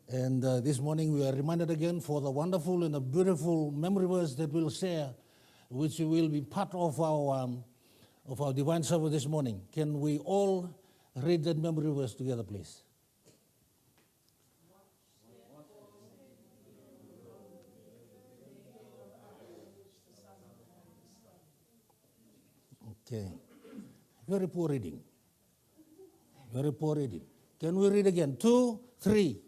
And this morning we are reminded again for the wonderful and the beautiful memory verse that we'll share, which will be part of our divine service this morning. Can we all read that memory verse together, please? Okay. Very poor reading. Very poor reading. Can we read again? 2, 3.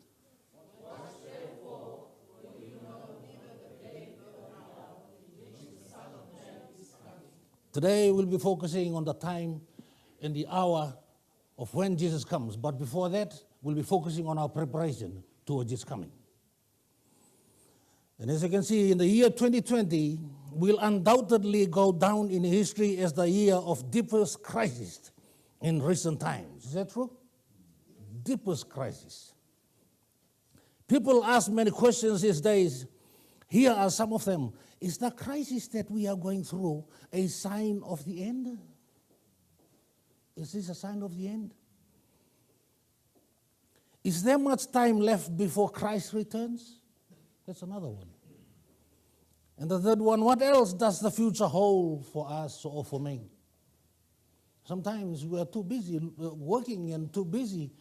Today we'll be focusing on the time and the hour of when Jesus comes. But before that, we'll be focusing on our preparation towards His coming. And as you can see, in the year 2020, will undoubtedly go down in history as the year of deepest crisis in recent times. Is that true? Deepest crisis. People ask many questions these days. Here are some of them. Is the crisis that we are going through a sign of the end? Is this a sign of the end? Is there much time left before Christ returns? That's another one. And the third one, what else does the future hold for us or for me? Sometimes we are too busy working and too busy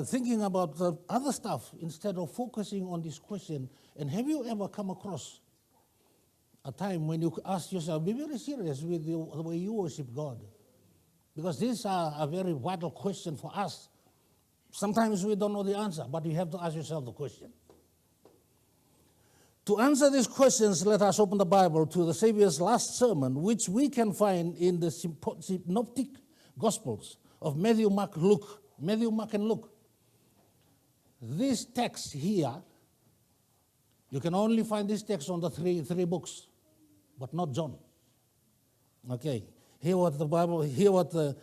thinking about other stuff instead of focusing on this question. And have you ever come across a time when you ask yourself, be very serious with the way you worship God? Because these are a very vital question for us. Sometimes we don't know the answer, but you have to ask yourself the question. To answer these questions, let us open the Bible to the Savior's last sermon, which we can find in the synoptic Gospels of Matthew, Mark, and Luke. This text here, you can only find this text on the three books, but not John. Okay, hear what the Bible, hear what the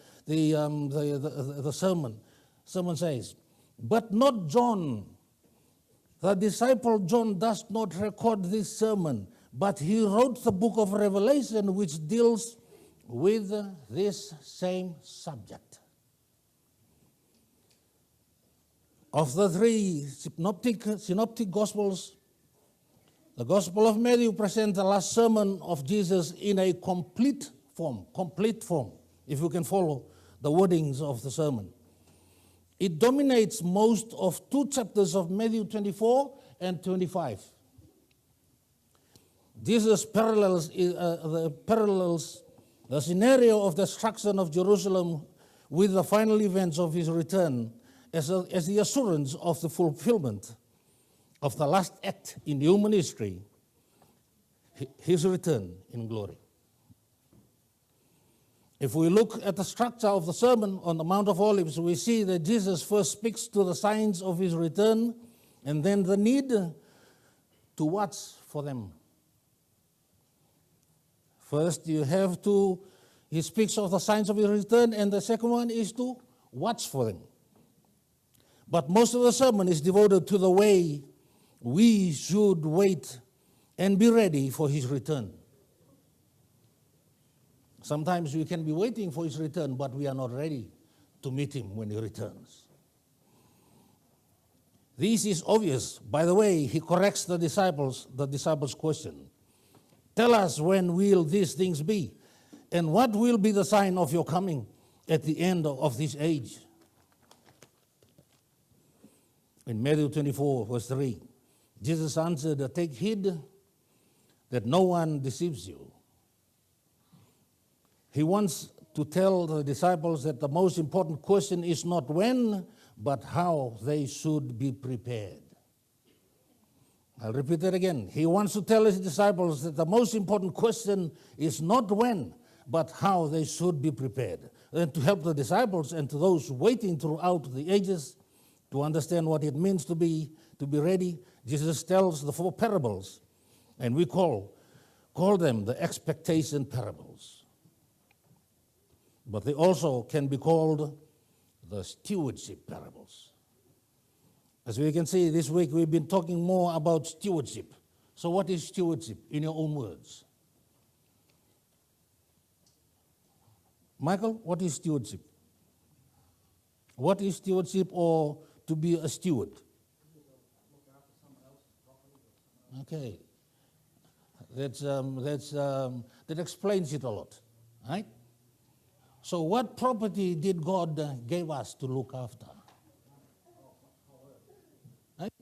sermon says. But not John. The disciple John does not record this sermon, but he wrote the book of Revelation, which deals with this same subject. Of the three synoptic Gospels, the Gospel of Matthew presents the last sermon of Jesus in a complete form, if you can follow the wordings of the sermon. It dominates most of 2 chapters of Matthew 24 and 25. Jesus parallels the scenario of the destruction of Jerusalem with the final events of his return as the assurance of the fulfillment of the last act in human history, his return in glory. If we look at the structure of the sermon on the Mount of Olives, we see that Jesus first speaks to the signs of his return and then the need to watch for them. First, he speaks of the signs of his return, and the second one is to watch for them. But most of the sermon is devoted to the way we should wait and be ready for his return. Sometimes we can be waiting for his return, but we are not ready to meet him when he returns. This is obvious. By the way, he corrects the disciples' question. Tell us, when will these things be? And what will be the sign of your coming at the end of this age? In Matthew 24, verse 3, Jesus answered, take heed that no one deceives you. He wants to tell the disciples that the most important question is not when, but how they should be prepared. I'll repeat that again. He wants to tell his disciples that the most important question is not when, but how they should be prepared. And to help the disciples and to those waiting throughout the ages to understand what it means to be ready, Jesus tells the 4 parables, and we call them the expectation parables. But they also can be called the stewardship parables. As we can see, this week we've been talking more about stewardship. So what is stewardship in your own words? Michael, what is stewardship? What is stewardship, or to be a steward? Okay. That explains it a lot, right? So what property did God give us to look after? Right?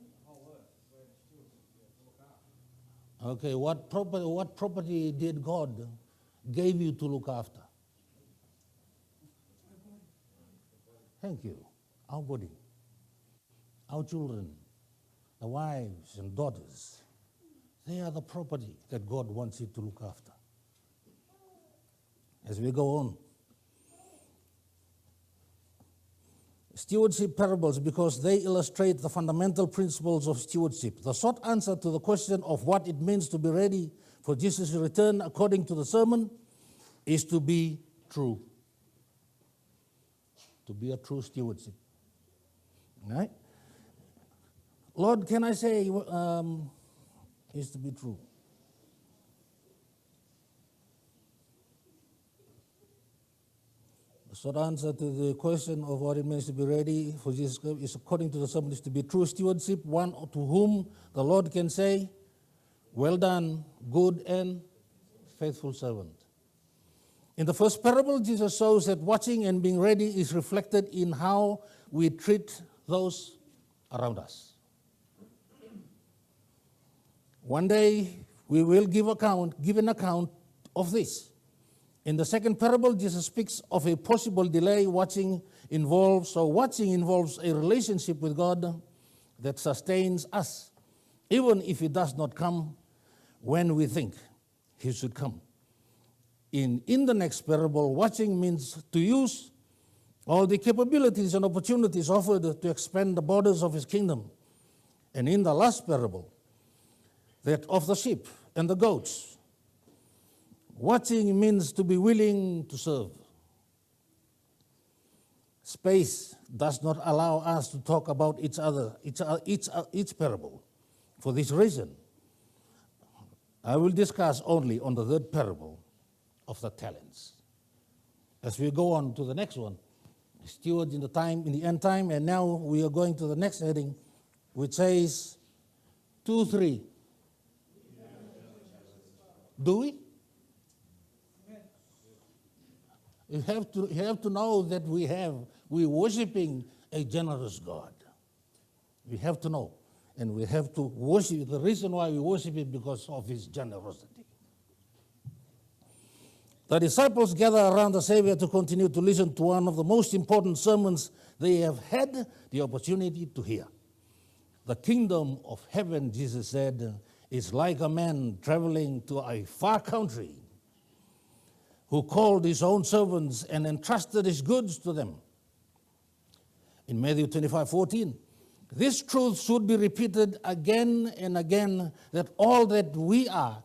Okay, what property did God give you to look after? Thank you. Our body, our children, the wives and daughters, they are the property that God wants you to look after. As we go on, stewardship parables, because they illustrate the fundamental principles of stewardship. The short answer to the question of what it means to be ready for Jesus' return, according to the sermon, is to be true. To be a true stewardship. Right? Lord, can I say is to be true? The short answer to the question of what it means to be ready for Jesus is, according to the sermon, is to be true stewardship, one to whom the Lord can say, well done, good and faithful servant. In the first parable, Jesus shows that watching and being ready is reflected in how we treat those around us. One day, we will give an account of this. In the second parable, Jesus speaks of a possible delay watching involves a relationship with God that sustains us, even if it does not come when we think he should come. In the next parable, watching means to use all the capabilities and opportunities offered to expand the borders of his kingdom. And in the last parable, that of the sheep and the goats, watching means to be willing to serve. Space does not allow us to talk about each parable. For this reason, I will discuss only on the third parable of the talents. As we go on to the next one, stewards in the end time, and now we are going to the next heading, which says 2-3. Do we? You have to know that we're worshiping a generous God. We have to know, and we have to worship. The reason why we worship Him because of His generosity. The disciples gather around the Savior to continue to listen to one of the most important sermons they have had the opportunity to hear. The kingdom of heaven, Jesus said, is like a man traveling to a far country who called his own servants and entrusted his goods to them. In Matthew 25:14, this truth should be repeated again and again, that all that we are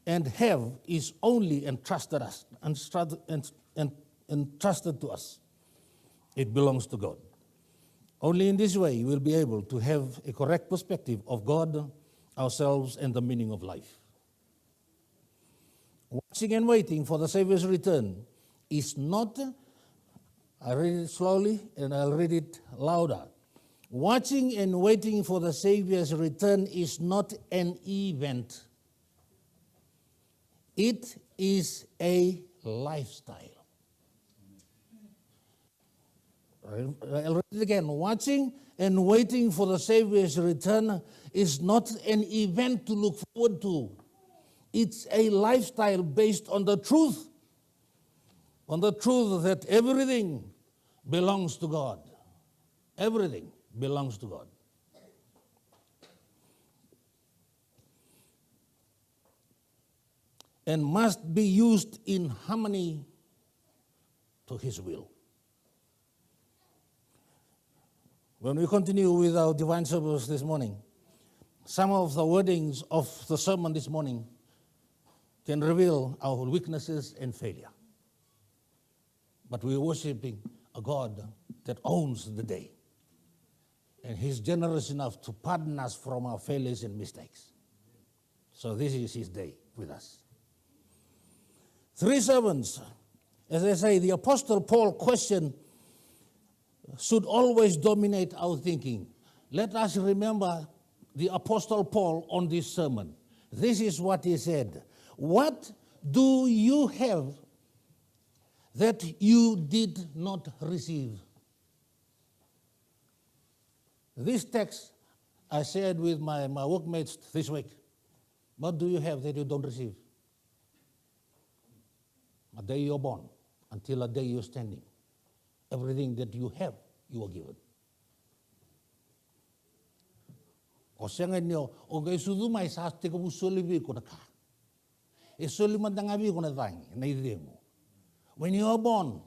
and have is only entrusted to us. It belongs to God. Only in this way we'll be able to have a correct perspective of God, ourselves, and the meaning of life. Watching and waiting for the Savior's return is not, I read it slowly and I'll read it louder. Watching and waiting for the Savior's return is not an event. It is a lifestyle. I'll read it again. Watching and waiting for the Savior's return is not an event to look forward to. It's a lifestyle based on the truth that everything belongs to God. Everything belongs to God. And must be used in harmony to His will. When we continue with our divine service this morning, some of the wordings of the sermon this morning can reveal our weaknesses and failure. But we're worshiping a God that owns the day. And He's generous enough to pardon us from our failures and mistakes. So this is His day with us. 3 servants. As I say, the Apostle Paul question should always dominate our thinking. Let us remember the Apostle Paul on this sermon. This is what he said. What do you have that you did not receive? This text I shared with my workmates this week. What do you have that you don't receive? A day you're born, until a day you're standing. Everything that you have, you are given. O senga nyo, o gai sudu mai sa te ko busoli vi ko na ka. E soli mandanga vi ko na tang, na idemo. When you are born,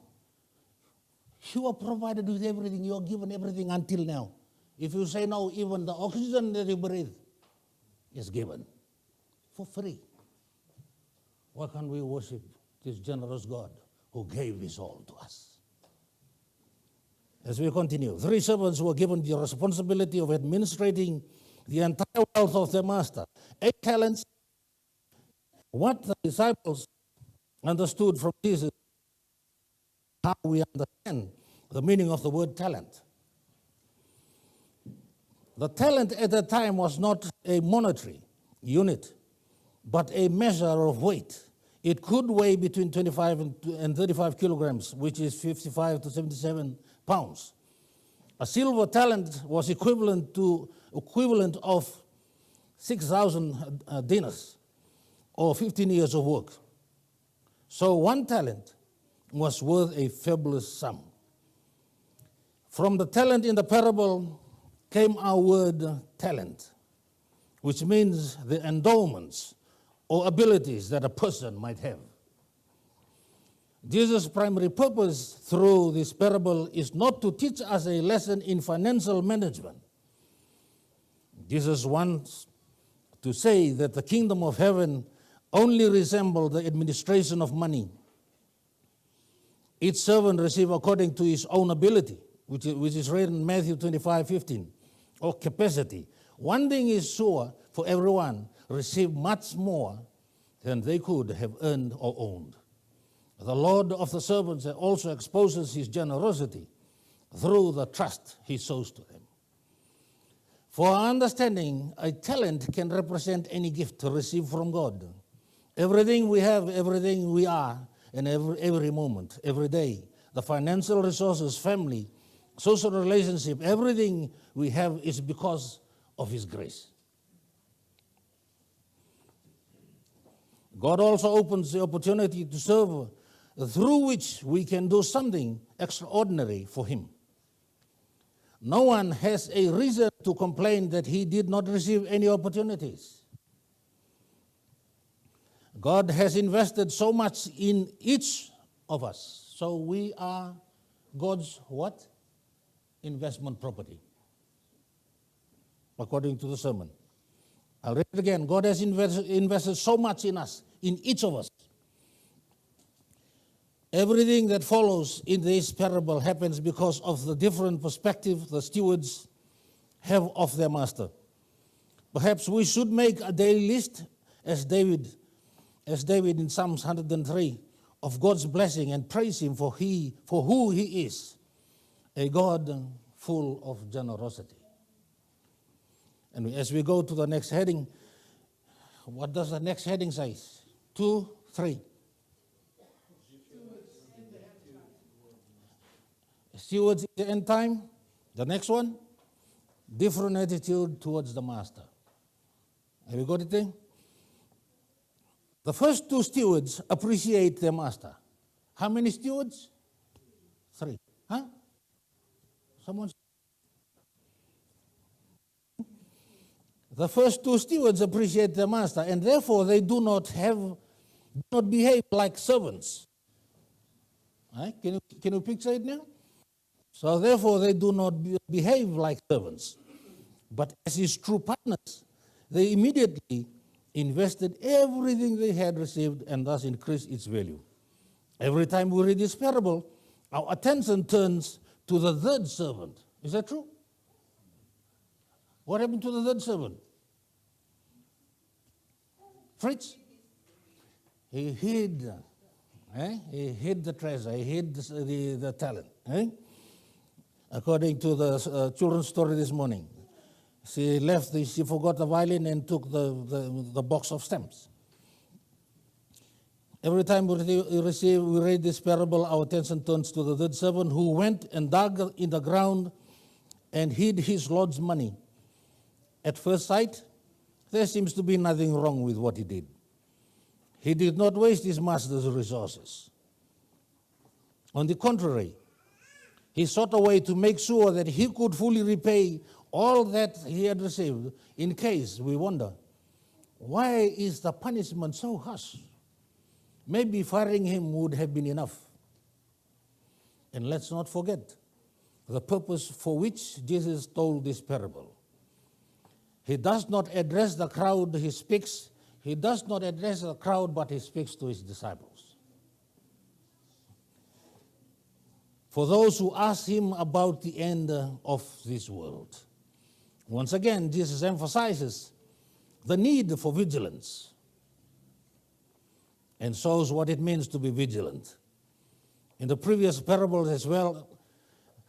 you are provided with everything, you are given everything until now. If you say no, even the oxygen that you breathe is given for free. Why can't we worship this generous God who gave his all to us? As we continue, 3 servants were given the responsibility of administrating the entire wealth of their master. 8 talents. What the disciples understood from Jesus, how we understand the meaning of the word talent. The talent at that time was not a monetary unit, but a measure of weight. It could weigh between 25 and 35 kilograms, which is 55 to 77 pounds. A silver talent was equivalent of 6,000 dinars, or 15 years of work. So 1 talent was worth a fabulous sum. From the talent in the parable came our word talent, which means the endowments or abilities that a person might have. Jesus' primary purpose through this parable is not to teach us a lesson in financial management. Jesus wants to say that the kingdom of heaven only resembles the administration of money. Each servant received according to his own ability, which is written in Matthew 25:15, or capacity. One thing is sure, for everyone received much more than they could have earned or owned. The Lord of the servants also exposes his generosity through the trust he shows to them. For our understanding, a talent can represent any gift received from God. Everything we have, everything we are, and every moment, every day, the financial resources, family, social relationship, everything we have is because of his grace. God also opens the opportunity to serve, through which we can do something extraordinary for him. No one has a reason to complain that he did not receive any opportunities. God has invested so much in each of us. So we are God's what? Investment property, according to the sermon. I'll read it again. God has invested so much in us, in each of us. Everything that follows in this parable happens because of the different perspective the stewards have of their master. Perhaps we should make a daily list, as David in Psalms 103, of God's blessing and praise him for who he is, a God full of generosity. And as we go to the next heading, what does the next heading say? 2, 3. Stewards in the end time. The next one, different attitude towards the master. Have you got it there? The first 2 stewards appreciate their master. How many stewards? 3. Huh? Someone. The first 2 stewards appreciate their master, and therefore they do not behave like servants. Right? Can you picture it now? So therefore they do not behave like servants, but as his true partners, they immediately invested everything they had received and thus increased its value. Every time we read this parable, our attention turns to the 3rd servant. Is that true? What happened to the 3rd servant? Fritz? He hid the treasure, he hid the talent. According to the children's story this morning. She forgot the violin and took the box of stamps. Every time we read this parable, our attention turns to the third servant who went and dug in the ground and hid his Lord's money. At first sight, there seems to be nothing wrong with what he did. He did not waste his master's resources. On the contrary, he sought a way to make sure that he could fully repay all that he had received. In case we wonder, why is the punishment so harsh? Maybe firing him would have been enough. And let's not forget the purpose for which Jesus told this parable. He does not address the crowd, he does not address the crowd, but he speaks to his disciples. For those who ask him about the end of this world. Once again, Jesus emphasizes the need for vigilance and shows what it means to be vigilant. In the previous parables as well,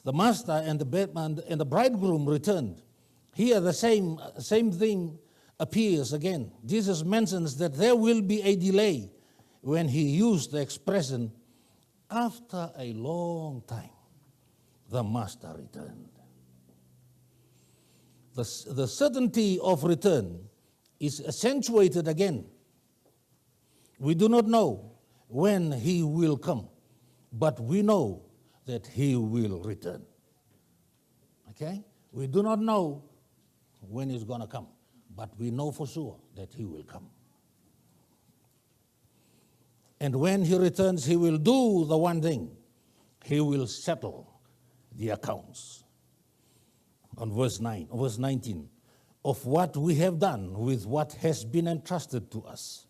the master and the bridegroom returned. Here the same thing appears again. Jesus mentions that there will be a delay when he used the expression, after a long time, the master returned. The certainty of return is accentuated again. We do not know when he will come, but we know that he will return. Okay? We do not know when he's going to come, but we know for sure that he will come. And when he returns, he will do the one thing. He will settle the accounts. On verse 19, of what we have done with what has been entrusted to us.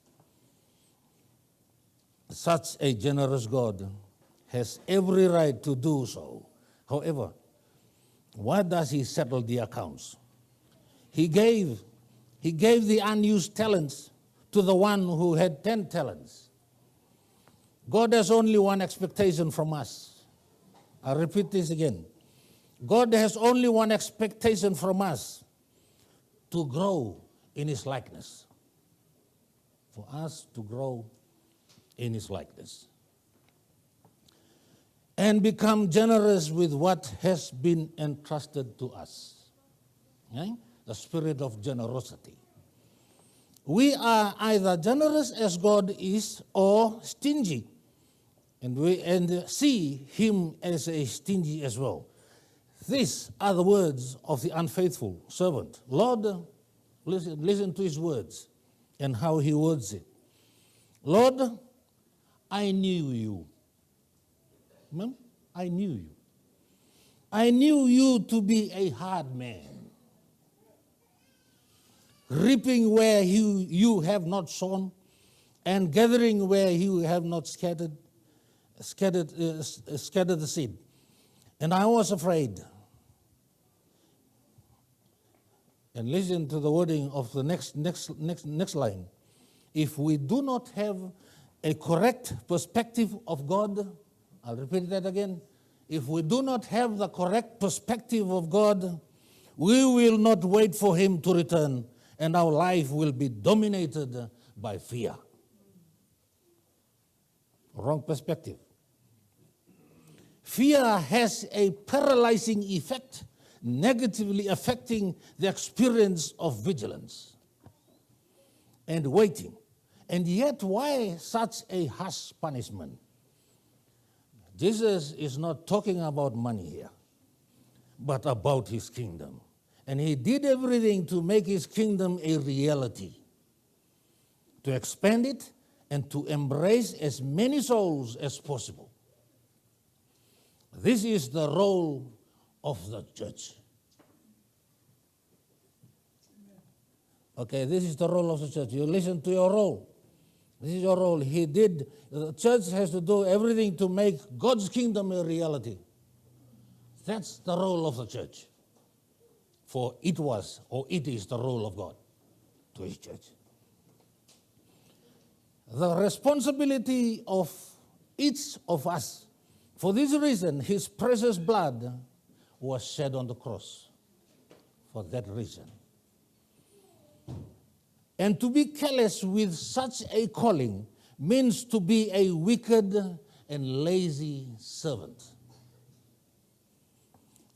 Such a generous God has every right to do so. However, why does he settle the accounts? He gave the unused talents to the one who had 10 talents. God has only one expectation from us. I'll repeat this again. God has only one expectation from us, to grow in his likeness. For us to grow in his likeness. And become generous with what has been entrusted to us. Okay? The spirit of generosity. We are either generous as God is or stingy. And see him as a stingy as well. These are the words of the unfaithful servant. Lord, listen to his words and how he words it. Lord, I knew you. I knew you. I knew you to be a hard man, reaping where you have not sown, and gathering where you have not scattered the seed. And I was afraid. And listen to the wording of the next line. If we do not have a correct perspective of God, I'll repeat that again. If we do not have the correct perspective of God, we will not wait for him to return, and our life will be dominated by fear. Wrong perspective. Fear has a paralyzing effect, negatively affecting the experience of vigilance and waiting. And yet, why such a harsh punishment? Jesus is not talking about money here, but about his kingdom. And he did everything to make his kingdom a reality, to expand it and to embrace as many souls as possible. This is the role of the church. Okay, this is the role of the church. You listen to your role. This is your role. The church has to do everything to make God's kingdom a reality. That's the role of the church. For it was, or it is the role of God to his church. The responsibility of each of us. For this reason, his precious blood was shed on the cross. For that reason. And to be careless with such a calling means to be a wicked and lazy servant.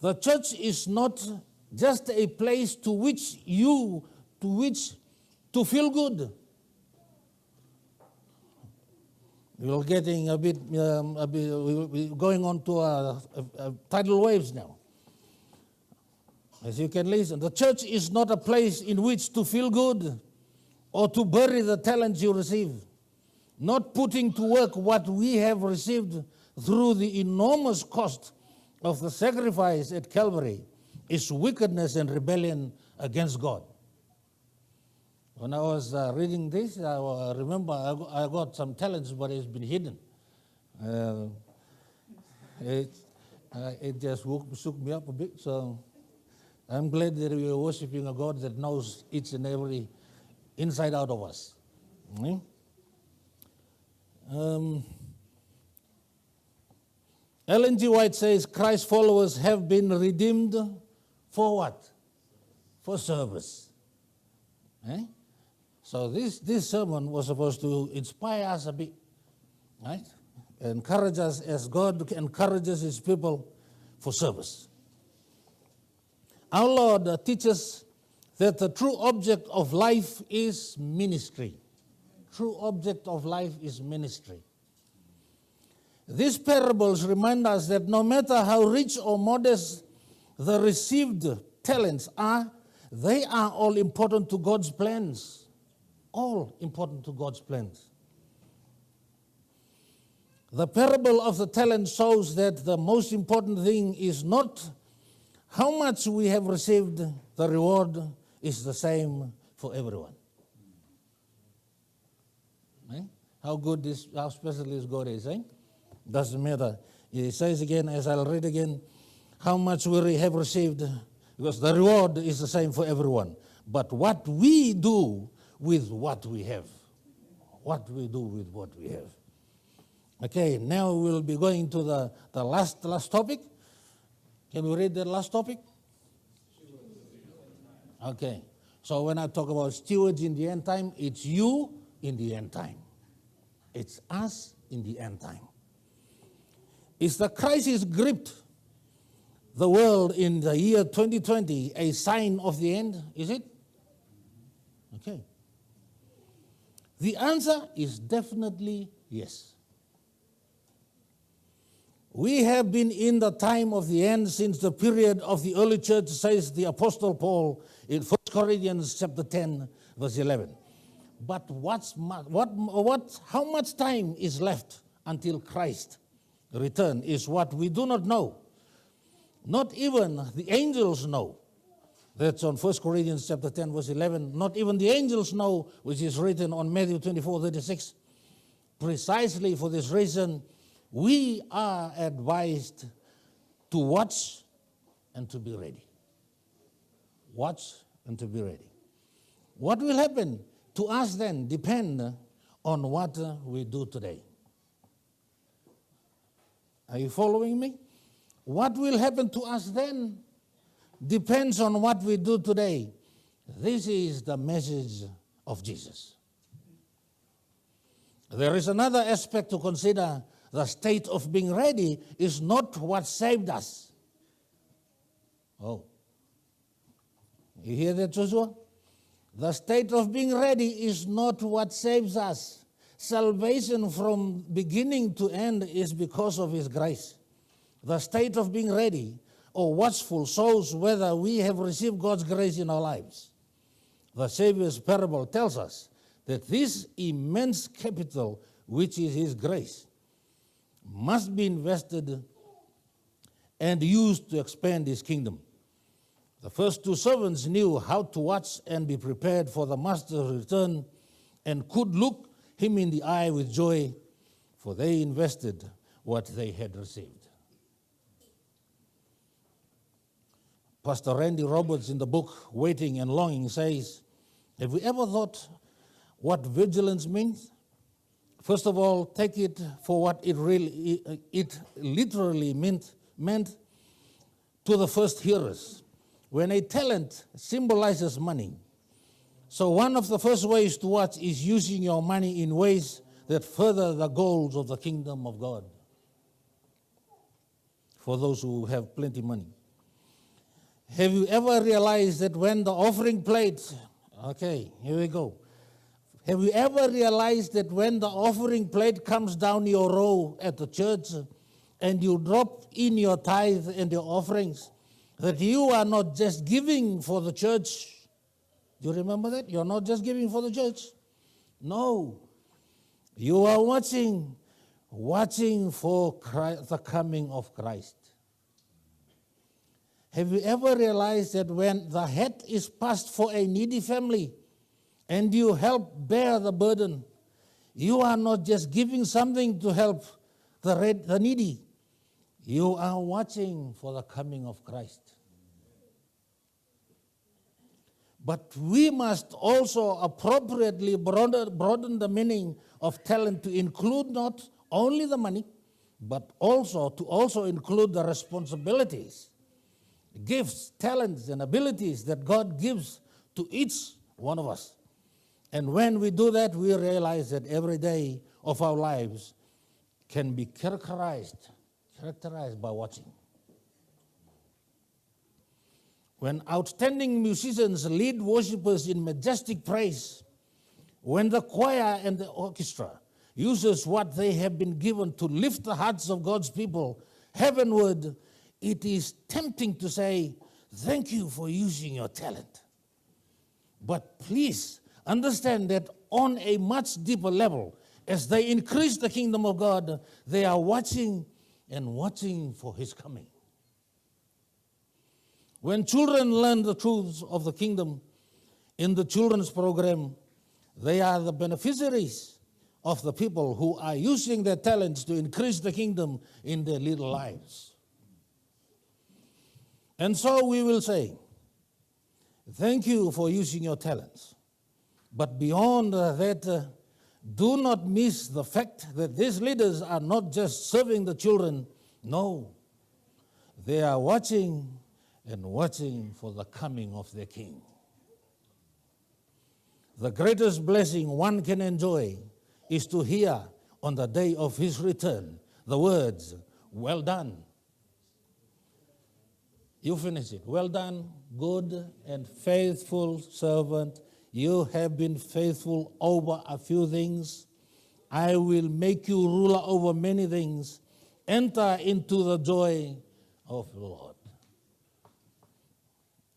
The church is not just a place to feel good. We're getting we're going on to tidal waves now. As you can listen, the church is not a place in which to feel good or to bury the talents you receive. Not putting to work what we have received through the enormous cost of the sacrifice at Calvary is wickedness and rebellion against God. When I was reading this, I remember I got some talents, but it's been hidden. It just shook me up a bit, so I'm glad that we are worshiping a God that knows each and every inside out of us. Ellen G. White says Christ's followers have been redeemed for what? For service. So this sermon was supposed to inspire us a bit, right? Encourage us as God encourages his people for service. Our Lord teaches that the true object of life is ministry. True object of life is ministry. These parables remind us that no matter how rich or modest the received talents are, they are all important to God's plans. All important to God's plans. The parable of the talent shows that the most important thing is not how much we have received, the reward is the same for everyone. How special this God is, Doesn't matter. He says again, as I'll read again, how much we have received, because the reward is the same for everyone. But what we do with what we have. What we do with what we have. Okay, now we'll be going to the last topic. Can we read the last topic? Okay, so when I talk about stewards in the end time, it's you in the end time. It's us in the end time. Is the crisis gripped the world in the year 2020 a sign of the end? Is it? Okay. The answer is definitely yes. We have been in the time of the end since the period of the early church, says the Apostle Paul in 1 Corinthians chapter 10, verse 11. But how much time is left until Christ's return is what we do not know. Not even the angels know. That's on 1 Corinthians chapter 10, verse 11. Not even the angels know, which is written on Matthew 24, 36. Precisely for this reason, we are advised to watch and to be ready. Watch and to be ready. What will happen to us then depend on what we do today. Are you following me? What will happen to us then depends on what we do today. This is the message of Jesus. There is another aspect to consider. The state of being ready is not what saved us. Oh. You hear that, Joshua? The state of being ready is not what saves us. Salvation from beginning to end is because of His grace. The state of being ready or watchful shows whether we have received God's grace in our lives. The Savior's parable tells us that this immense capital, which is His grace, must be invested and used to expand His kingdom. The first two servants knew how to watch and be prepared for the master's return and could look him in the eye with joy, for they invested what they had received. Pastor Randy Roberts in the book Waiting and Longing says, have we ever thought what vigilance means? First of all, take it for what it literally meant to the first hearers. When a talent symbolizes money, So one of the first ways to watch is using your money in ways that further the goals of the kingdom of God. For those who have plenty money. Have you ever realized that when the offering plate, okay, here we go. Have you ever realized that when the offering plate comes down your row at the church and you drop in your tithe and your offerings, that you are not just giving for the church? Do you remember that? You're not just giving for the church. No. You are watching for Christ, the coming of Christ. Have you ever realized that when the hat is passed for a needy family and you help bear the burden, you are not just giving something to help the needy. You are watching for the coming of Christ. But we must also appropriately broaden the meaning of talent to include not only the money, but also include the responsibilities, gifts, talents, and abilities that God gives to each one of us. And when we do that, we realize that every day of our lives can be characterized by watching. When outstanding musicians lead worshipers in majestic praise, when the choir and the orchestra uses what they have been given to lift the hearts of God's people heavenward, it is tempting to say, thank you for using your talent. But please understand that on a much deeper level, as they increase the kingdom of God, they are watching for his coming. When children learn the truths of the kingdom in the children's program, they are the beneficiaries of the people who are using their talents to increase the kingdom in their little lives. And so we will say, thank you for using your talents. But beyond that, do not miss the fact that these leaders are not just serving the children. No, they are watching for the coming of their King. The greatest blessing one can enjoy is to hear on the day of his return the words, well done. You finish it. Well done, good and faithful servant. You have been faithful over a few things. I will make you ruler over many things. Enter into the joy of the Lord.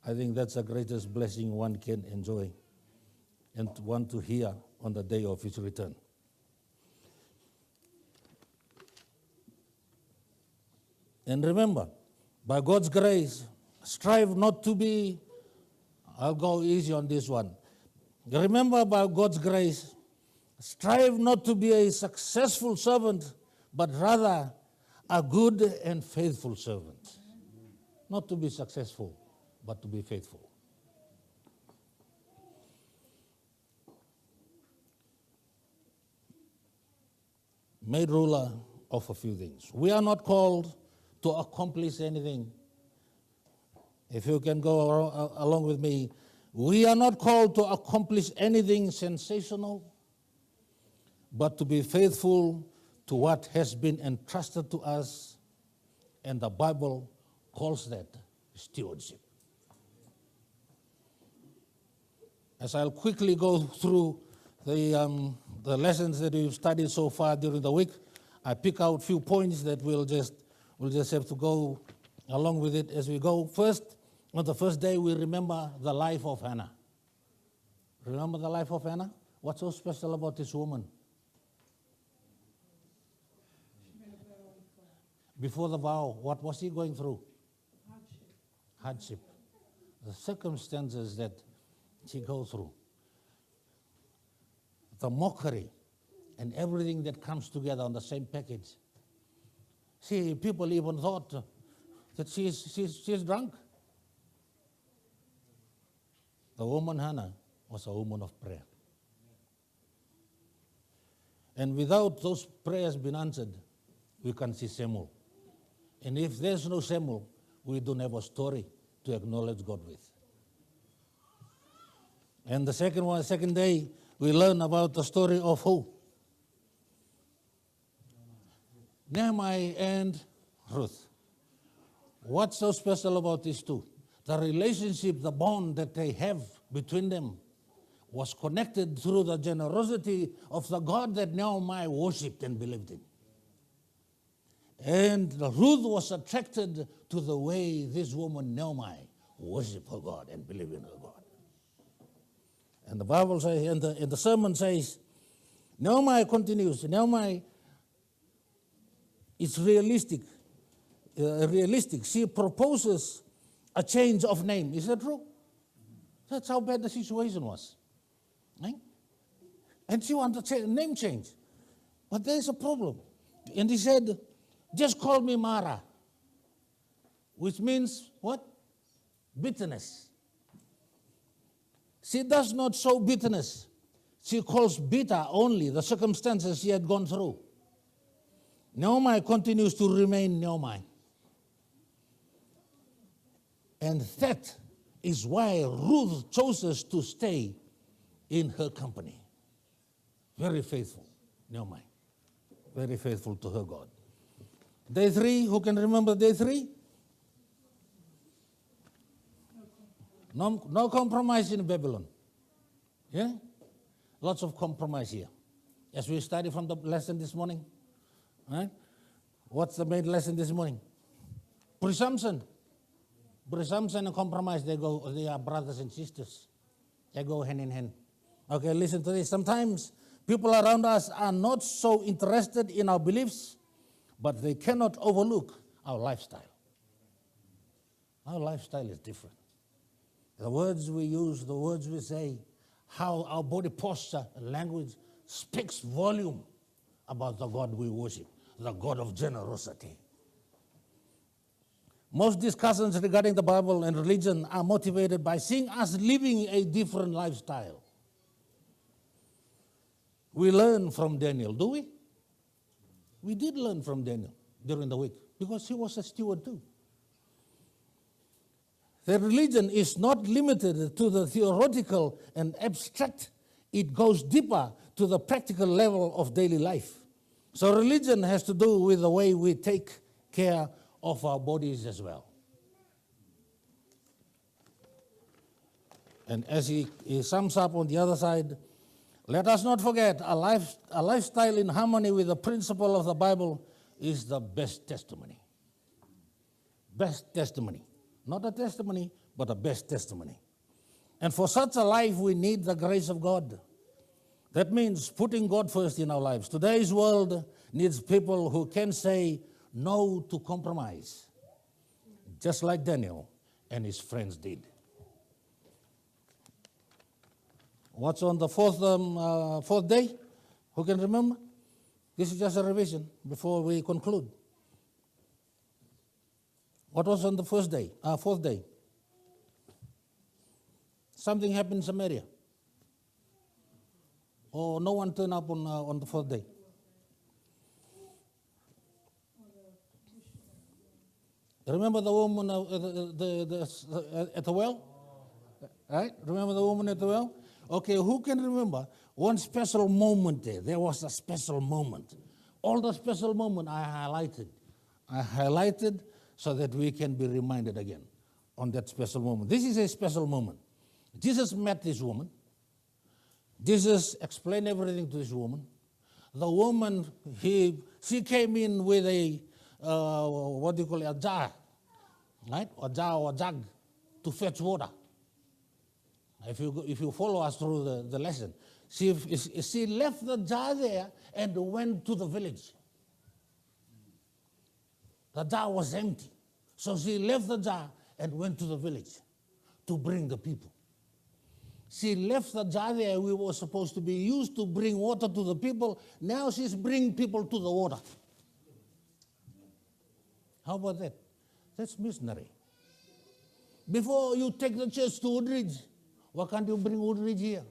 I think that's the greatest blessing one can enjoy and want to hear on the day of his return. And remember, by God's grace, strive not to be, I'll go easy on this one. Remember, by God's grace, strive not to be a successful servant, but rather a good and faithful servant. Not to be successful, but to be faithful. Made ruler of a few things. We are not called to accomplish anything. If you can go along with me, we are not called to accomplish anything sensational, but to be faithful to what has been entrusted to us, and the Bible calls that stewardship. As I'll quickly go through the lessons that we've studied so far during the week, I pick out a few points that we'll just have to go along with it as we go. First, on the first day, we remember the life of Hannah. Remember the life of Hannah? What's so special about this woman? Before the vow, what was she going through? Hardship. The circumstances that she goes through. The mockery and everything that comes together on the same package. See, people even thought that she's drunk. The woman Hannah was a woman of prayer. And without those prayers being answered, we can see Samuel. And if there's no Samuel, we don't have a story to acknowledge God with. And the second day, we learn about the story of who? Nehemiah and Ruth. What's so special about these two? The relationship, the bond that they have between them was connected through the generosity of the God that Nehemiah worshipped and believed in. And Ruth was attracted to the way this woman Nehemiah worshipped her God and believed in her God. And the Bible says, and the sermon says, Nehemiah continues, Nehemiah is realistic. She proposes a change of name. Is that true? That's how bad the situation was. Right? And she wanted a name change. But there's a problem. And he said, just call me Mara, which means what? Bitterness. She does not show bitterness. She calls bitter only the circumstances she had gone through. Nehemiah continues to remain Nehemiah. And that is why Ruth chooses to stay in her company. Very faithful, Nehemiah. Very faithful to her God. Day 3, who can remember day 3? No compromise in Babylon. Yeah? Lots of compromise here. As we study from the lesson this morning, right? What's the main lesson this morning? Presumption. Presumption and compromise, they are brothers and sisters. They go hand in hand. Okay, listen to this. Sometimes people around us are not so interested in our beliefs, but they cannot overlook our lifestyle. Our lifestyle is different. The words we use, the words we say, how our body posture and language speaks volume about the God we worship, the God of generosity. Most discussions regarding the Bible and religion are motivated by seeing us living a different lifestyle. We learn from Daniel, do we? We did learn from Daniel during the week because he was a steward too. The religion is not limited to the theoretical and abstract. It goes deeper to the practical level of daily life. So religion has to do with the way we take care of our bodies as well. And as he sums up on the other side, let us not forget a lifestyle in harmony with the principle of the Bible is the best testimony. Best testimony. Not a testimony, but a best testimony. And for such a life, we need the grace of God. That means putting God first in our lives. Today's world needs people who can say no to compromise, just like Daniel and his friends did. What's on the fourth day? Who can remember? This is just a revision before we conclude. What was on the fourth day? Something happened in Samaria. Or no one turned up on the fourth day. Remember the woman at the well? Right? Remember the woman at the well? Okay, who can remember one special moment there? There was a special moment. All the special moment I highlighted so that we can be reminded again on that special moment. This is a special moment. Jesus met this woman. Jesus explained everything to this woman. The woman, she came in with a, a jar, right? A jar or a jug to fetch water. If you follow us through the lesson, she left the jar there and went to the village. The jar was empty. So she left the jar and went to the village to bring the people. She left the jar there. We were supposed to be used to bring water to the people. Now she's bringing people to the water. How about that? That's missionary. Before you take the church to Woodridge, why can't you bring Woodridge here?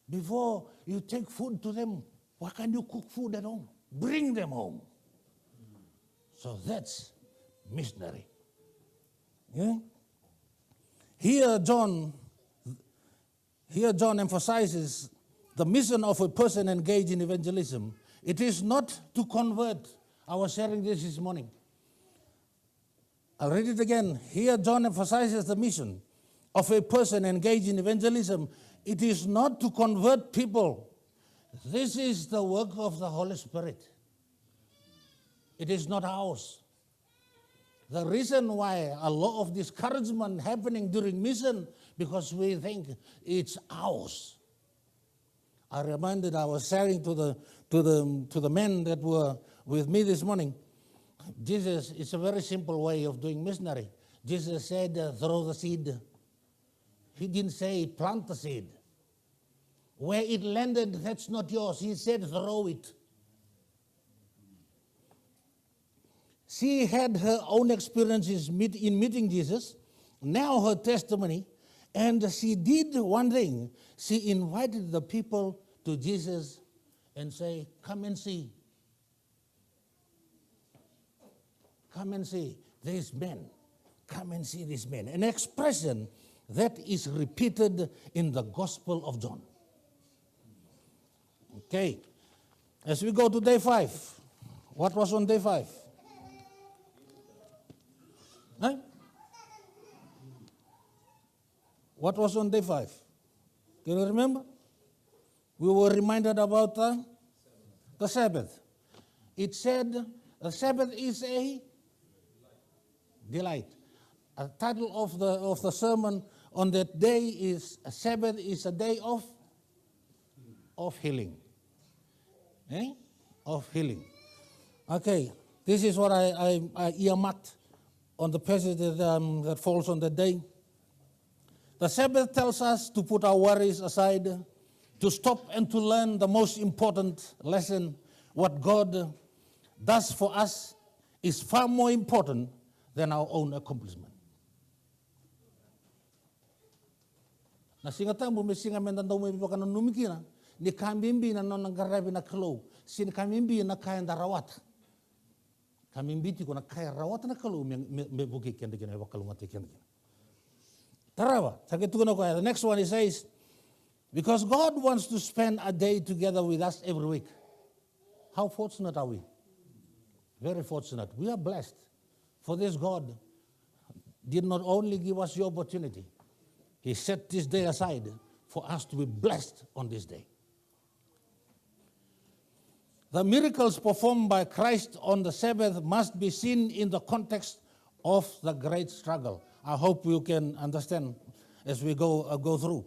Before you take food to them, why can't you cook food at home? Bring them home. So that's missionary. Yeah? Here, John, Here John emphasizes the mission of a person engaged in evangelism. It is not to convert. I was sharing this morning. I'll read it again. Here John emphasizes the mission of a person engaged in evangelism. It is not to convert people. This is the work of the Holy Spirit. It is not ours. The reason why a lot of discouragement happening during mission, because we think it's ours. I was sharing to the men that were with me this morning. Jesus, it's a very simple way of doing missionary. Jesus said, throw the seed. He didn't say plant the seed. Where it landed, that's not yours. He said, throw it. She had her own experiences in meeting Jesus, now her testimony, and she did one thing. She invited the people to Jesus and say, come and see. Come and see these men. Come and see these men. An expression that is repeated in the Gospel of John. Okay, as we go to day 5, what was on day 5? Huh? What was on day 5? Can you remember? We were reminded about the Sabbath. It said the Sabbath is a delight. A title of the sermon on that day is Sabbath is a day of healing. Of healing. Okay, this is what I earmarked on the passage that falls on that day. The Sabbath tells us to put our worries aside, to stop and to learn the most important lesson. What God does for us is far more important than our own accomplishment. Na singa tambu me singa men tandau me baka numikina ni kambimbi na non ngarabi na klo sin kambimbi na kaya darawat kambimbi ti ko na kaya rawat na klo me buki kende kene baka lumate kende tarawa saketu na ko. The next one he says, because God wants to spend a day together with us every week. How fortunate are we? Very fortunate. We are blessed. For this God did not only give us the opportunity, He set this day aside for us to be blessed on this day. The miracles performed by Christ on the Sabbath must be seen in the context of the great struggle. I hope you can understand as we go through.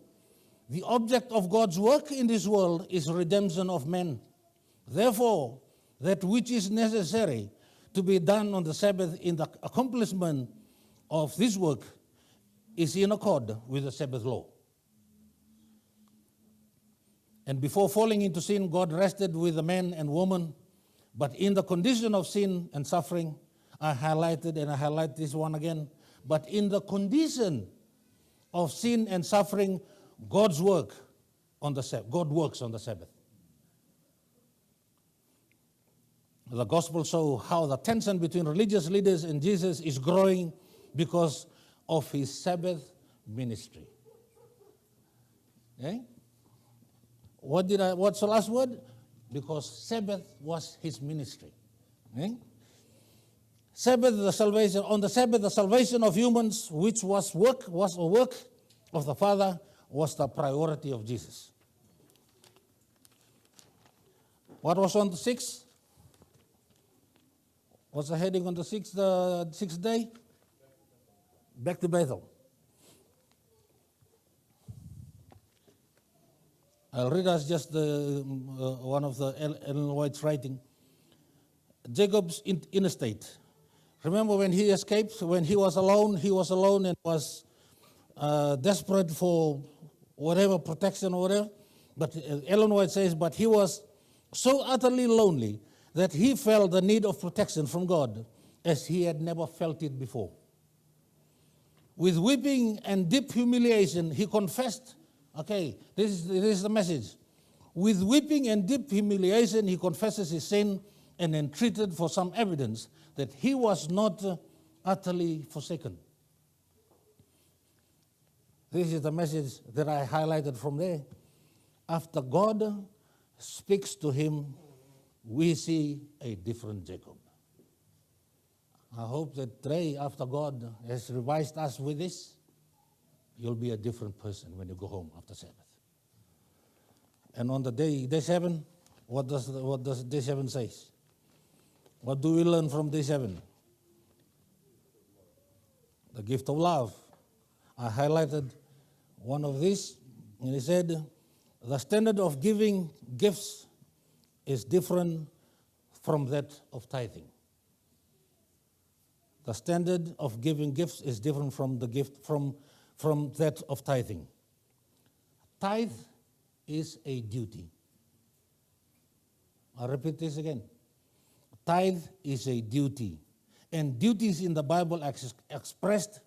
The object of God's work in this world is redemption of men. Therefore, that which is necessary to be done on the Sabbath in the accomplishment of this work is in accord with the Sabbath law. And before falling into sin, God rested with the man and woman. But in the condition of sin and suffering, I highlighted, and I highlight this one again, but in the condition of sin and suffering, God works on the Sabbath. The Gospel shows how the tension between religious leaders and Jesus is growing because of his Sabbath ministry. Okay? What's the last word? Because Sabbath was his ministry. Okay? Sabbath, the salvation. On the Sabbath, the salvation of humans, which was a work of the Father, was the priority of Jesus. What was on the 6th? What's the heading on the sixth day? Back to Bethel. I'll read us just one of the Ellen White's writing. Jacob's inner state. Remember when he escaped, when he was alone and was desperate for whatever protection or whatever. But Ellen White says, but he was so utterly lonely that he felt the need of protection from God as he had never felt it before. With weeping and deep humiliation, he confessed, okay, this is the message. With weeping and deep humiliation, he confesses his sin and entreated for some evidence that he was not utterly forsaken. This is the message that I highlighted from there. After God speaks to him, we see a different Jacob. I hope that today, after God has revised us with this, you'll be a different person when you go home after Sabbath. And on the day 7, what does day 7 say? What do we learn from day 7? The gift of love. I highlighted one of these, and he said, the standard of giving gifts is different from that of tithing. The standard of giving gifts is different from the gift from that of tithing. Tithe is a duty. I'll repeat this again. Tithe is a duty. And duties in the Bible are expressed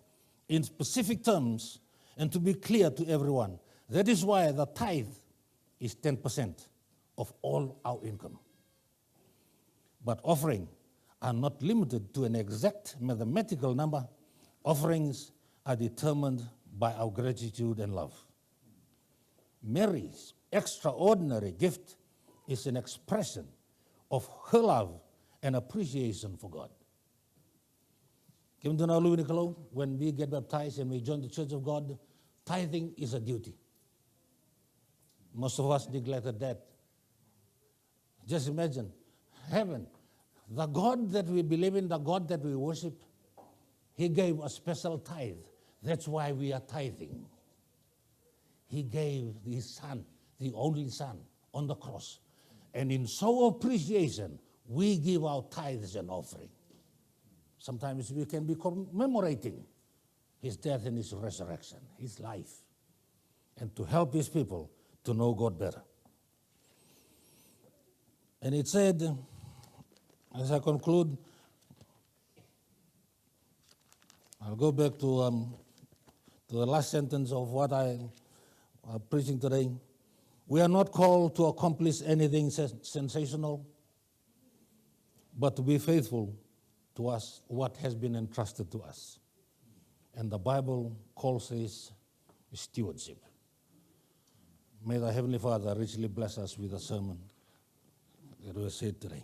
in specific terms and to be clear to everyone. That is why the tithe is 10% of all our income. But offering are not limited to an exact mathematical number. Offerings are determined by our gratitude and love. Mary's extraordinary gift is an expression of her love and appreciation for God. When we get baptized and we join the Church of God, tithing is a duty. Most of us neglected that. Just imagine, heaven, the God that we believe in, the God that we worship, he gave a special tithe. That's why we are tithing. He gave his son, the only son, on the cross. And in so appreciation, we give our tithes and offering. Sometimes we can be commemorating his death and his resurrection, his life, and to help his people to know God better. And it said, as I conclude, I'll go back to the last sentence of what I'm preaching today. We are not called to accomplish anything sensational, but to be faithful to us what has been entrusted to us. And the Bible calls this stewardship. May the Heavenly Father richly bless us with the sermon that was said today.